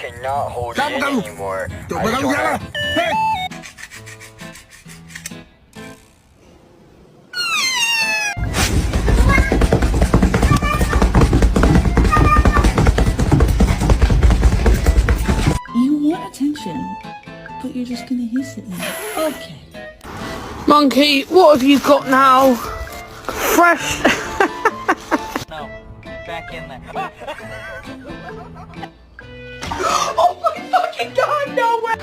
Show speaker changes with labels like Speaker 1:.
Speaker 1: cannot hold
Speaker 2: Siapa
Speaker 1: it
Speaker 2: kamu?
Speaker 1: anymore.
Speaker 2: Tuk
Speaker 1: I just
Speaker 2: bertanggung
Speaker 1: wanna...
Speaker 2: jawab. Hei!
Speaker 3: You want attention, but you're just gonna hiss at me. Okay.
Speaker 4: Monkey, what have you got now? Fresh.
Speaker 1: No, back in there.
Speaker 4: Oh my fucking god, no way!